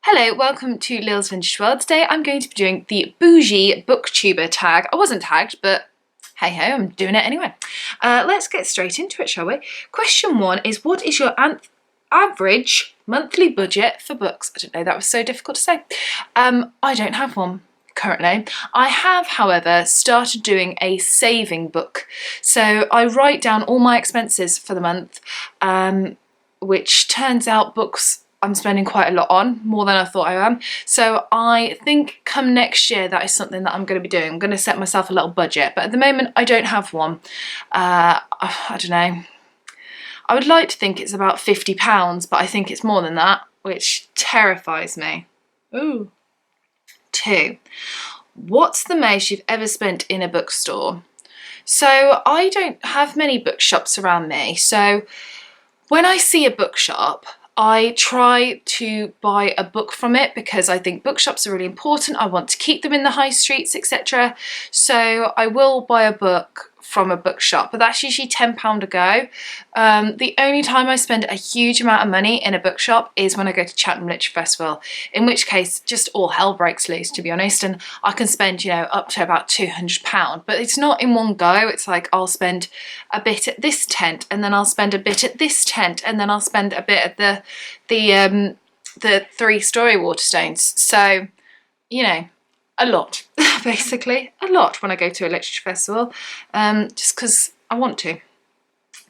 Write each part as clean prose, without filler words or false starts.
Hello, welcome to Lil's Vintage World. Today I'm going to be doing the Boujee Booktuber Tag. I wasn't tagged, but hey ho, I'm doing it anyway. Let's get straight into it, shall we? Question 1 is, what is your average monthly budget for books? I didn't know that was so difficult to say. I don't have one currently. I have, however, started doing a saving book. So I write down all my expenses for the month, which turns out books I'm spending quite a lot on, more than I thought I am. So I think come next year that is something that I'm going to be doing. I'm going to set myself a little budget, but at the moment I don't have one. I don't know. I would like to think it's about £50, but I think it's more than that, which terrifies me. Ooh. 2. What's the most you've ever spent in a bookstore? So I don't have many bookshops around me, so when I see a bookshop, I try to buy a book from it because I think bookshops are really important. I want to keep them in the high streets, etc. So I will buy a book from a bookshop, but that's usually £10 a go. The only time I spend a huge amount of money in a bookshop is when I go to Cheltenham Literature Festival, in which case just all hell breaks loose, to be honest, and I can spend, you know, up to about £200, but it's not in one go. It's like I'll spend a bit at this tent, and then I'll spend a bit at this tent, and then I'll spend a bit at the 3-story Waterstones. So, you know, a lot, basically, a lot when I go to a literature festival, just because I want to.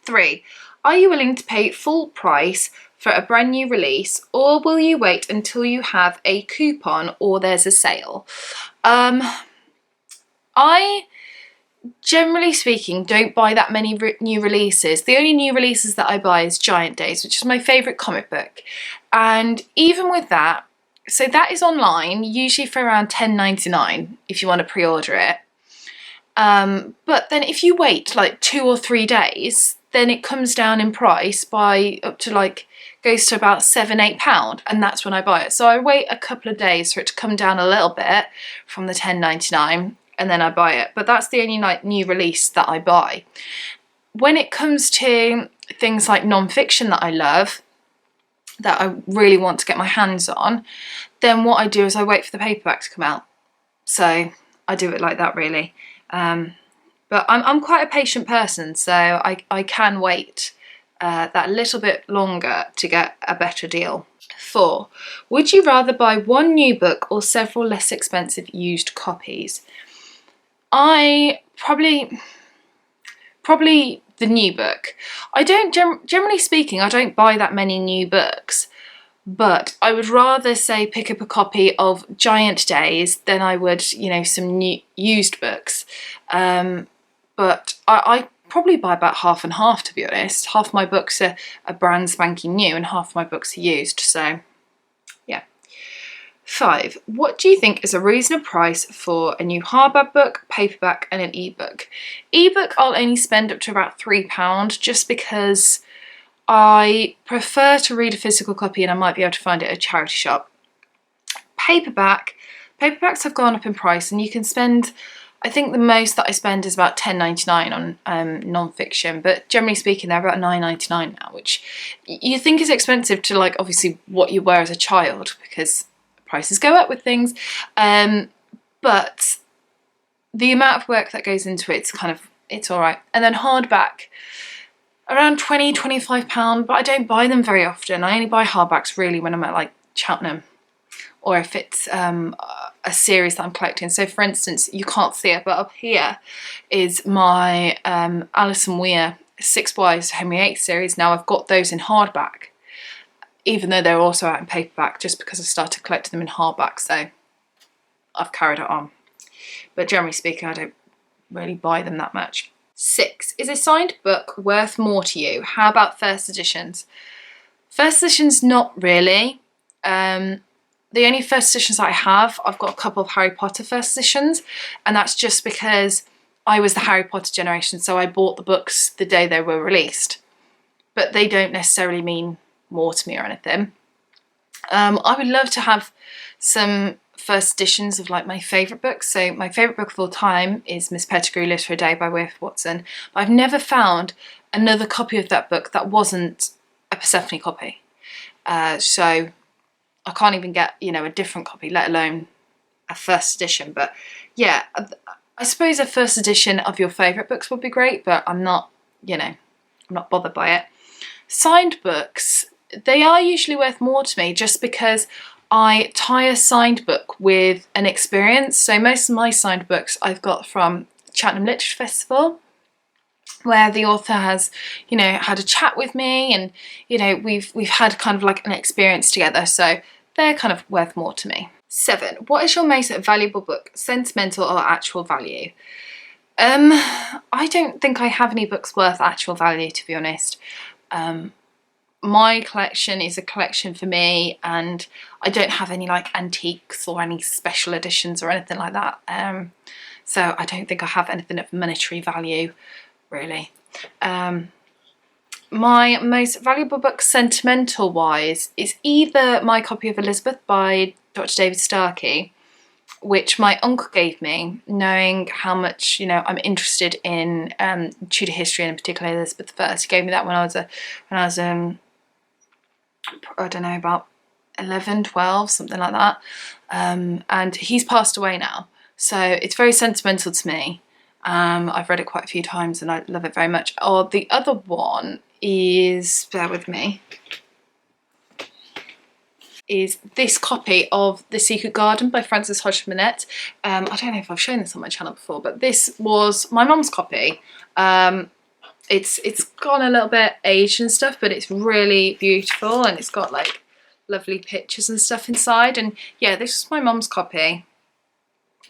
3. Are you willing to pay full price for a brand new release, or will you wait until you have a coupon or there's a sale? I, generally speaking, don't buy that many new releases. The only new releases that I buy is Giant Days, which is my favourite comic book. And even with that, so that is online, usually for around £10.99 if you want to pre-order it. But then if you wait like 2 or 3 days, then it comes down in price by up to goes to about £7-8, and that's when I buy it. So I wait a couple of days for it to come down a little bit from the £10.99, and then I buy it. But that's the only new release that I buy. When it comes to things like non-fiction that I love, that I really want to get my hands on, then what I do is I wait for the paperback to come out. So I do it like that, really. But I'm quite a patient person, so I can wait that little bit longer to get a better deal. 4. Would you rather buy one new book or several less expensive used copies? I probably the new book. I don't, generally speaking, I don't buy that many new books, but I would rather say pick up a copy of Giant Days than I would, you know, some new used books. But I probably buy about half and half, to be honest. Half my books are brand spanking new and half my books are used, so yeah. 5. What do you think is a reasonable price for a new hardback book, paperback and an ebook? Ebook I'll only spend up to about £3 just because I prefer to read a physical copy and I might be able to find it at a charity shop. Paperbacks have gone up in price, and you can spend, I think the most that I spend is about £10.99 on non-fiction, but generally speaking they're about £9.99 now, which you think is expensive to obviously what you were as a child, because prices go up with things, but the amount of work that goes into it, it's alright. And then hardback, around £20-25, but I don't buy them very often. I only buy hardbacks really when I'm at Cheltenham, or if it's a series that I'm collecting. So for instance, you can't see it, but up here is my Alison Weir 6 Wives Henry VIII series. Now I've got those in hardback, even though they're also out in paperback, just because I started collecting them in hardback, so I've carried it on. But generally speaking, I don't really buy them that much. 6. Is a signed book worth more to you? How about first editions? First editions, not really. The only first editions I have, I've got a couple of Harry Potter first editions, and that's just because I was the Harry Potter generation, so I bought the books the day they were released. But they don't necessarily mean more to me or anything. I would love to have some first editions of my favourite books. So my favourite book of all time is Miss Pettigrew Lives for a Day by Watson. But I've never found another copy of that book that wasn't a Persephone copy. So I can't even get, you know, a different copy, let alone a first edition. But yeah, I suppose a first edition of your favourite books would be great, but I'm not, you know, I'm not bothered by it. Signed books, they are usually worth more to me just because I tie a signed book with an experience. So most of my signed books I've got from Cheltenham Literature Festival, where the author has, you know, had a chat with me, and, you know, we've had kind of like an experience together. So they're kind of worth more to me. 7. What is your most valuable book, sentimental or actual value? I don't think I have any books worth actual value, to be honest. My collection is a collection for me, and I don't have any like antiques or any special editions or anything like that. So I don't think I have anything of monetary value, really. My most valuable book, sentimental wise, is either my copy of Elizabeth by Dr. David Starkey, which my uncle gave me, knowing how much, you know, I'm interested in Tudor history, and in particular Elizabeth I. He gave me that when I was I don't know, about 11, 12, something like that. And he's passed away now, so it's very sentimental to me. I've read it quite a few times and I love it very much. Or the other one is, bear with me, is this copy of The Secret Garden by Frances Hodgson Burnett. I don't know if I've shown this on my channel before, but this was my mum's copy. It's gone a little bit aged and stuff, but it's really beautiful, and it's got like lovely pictures and stuff inside. And yeah, this was my mum's copy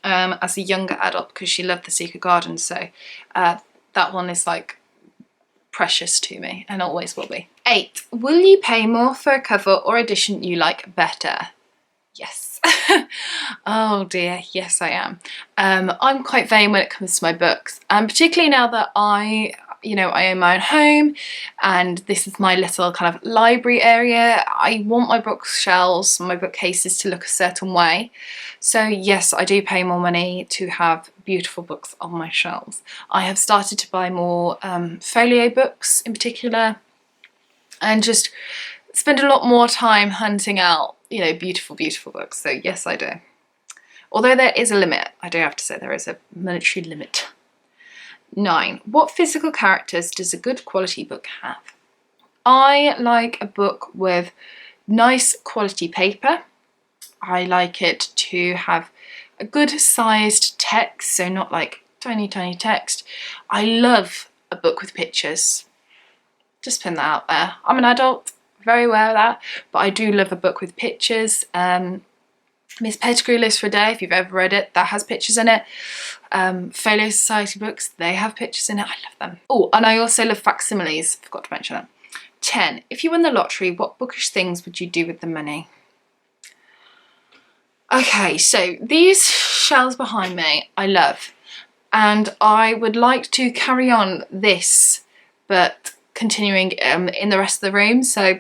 as a younger adult, because she loved The Secret Garden. So that one is like precious to me and always will be. 8. Will you pay more for a cover or edition you like better? Yes. Oh dear, yes I am. I'm quite vain when it comes to my books, and particularly now that I own my own home and this is my little kind of library area. I want my bookshelves, my bookcases to look a certain way. So yes, I do pay more money to have beautiful books on my shelves. I have started to buy more folio books in particular, and just spend a lot more time hunting out, you know, beautiful, beautiful books. So yes, I do. Although there is a limit, I do have to say there is a monetary limit. 9. What physical characters does a good quality book have? I like a book with nice quality paper. I like it to have a good sized text, so not like tiny, tiny text. I love a book with pictures. Just putting that out there. I'm an adult, very aware of that, but I do love a book with pictures. Miss Pettigrew Lives for a Day, if you've ever read it, that has pictures in it. Folio Society books, they have pictures in it. I love them. Oh, and I also love facsimiles, forgot to mention that. 10. If you won the lottery, what bookish things would you do with the money? Okay, so these shelves behind me I love, and I would like to carry on this, but continuing in the rest of the room. So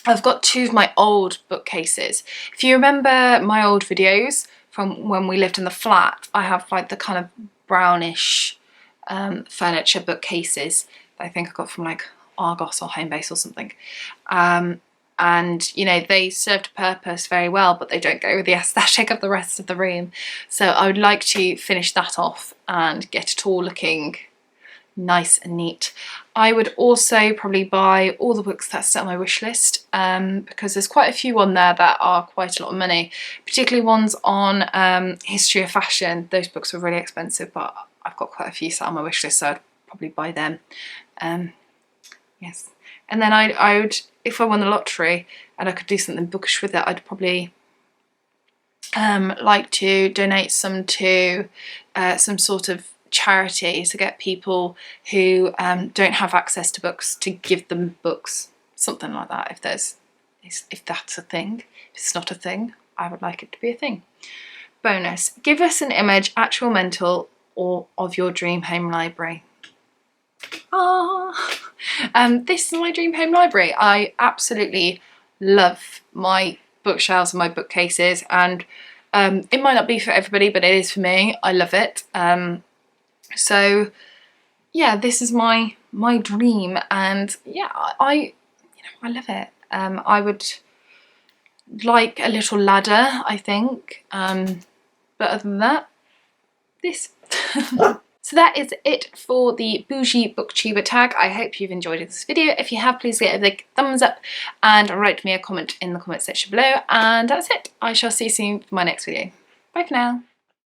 I've got 2 of my old bookcases. If you remember my old videos from when we lived in the flat, I have like the kind of brownish furniture bookcases that I think I got from like Argos or Homebase or something. And you know, they served a purpose very well, but they don't go with the aesthetic of the rest of the room. So I would like to finish that off and get it all looking nice and neat. I would also probably buy all the books that's on my wish list, because there's quite a few on there that are quite a lot of money, particularly ones on history of fashion. Those books are really expensive, but I've got quite a few sat on my wish list, so I'd probably buy them. Yes, and then I would, if I won the lottery and I could do something bookish with it, I'd probably like to donate some to some sort of charity to get people who don't have access to books, to give them books, something like that. If that's a thing. If it's not a thing, I would like it to be a thing. Bonus: give us an image, actual, mental, or of your dream home library. This is my dream home library. I absolutely love my bookshelves and my bookcases, and it might not be for everybody, but it is for me. I love it. So yeah, this is my dream, and yeah, I love it. I would like a little ladder, I think. But other than that, this. So that is it for the Boujee Booktuber tag. I hope you've enjoyed this video. If you have, please give it a big thumbs up and write me a comment in the comment section below. And that's it. I shall see you soon for my next video. Bye for now.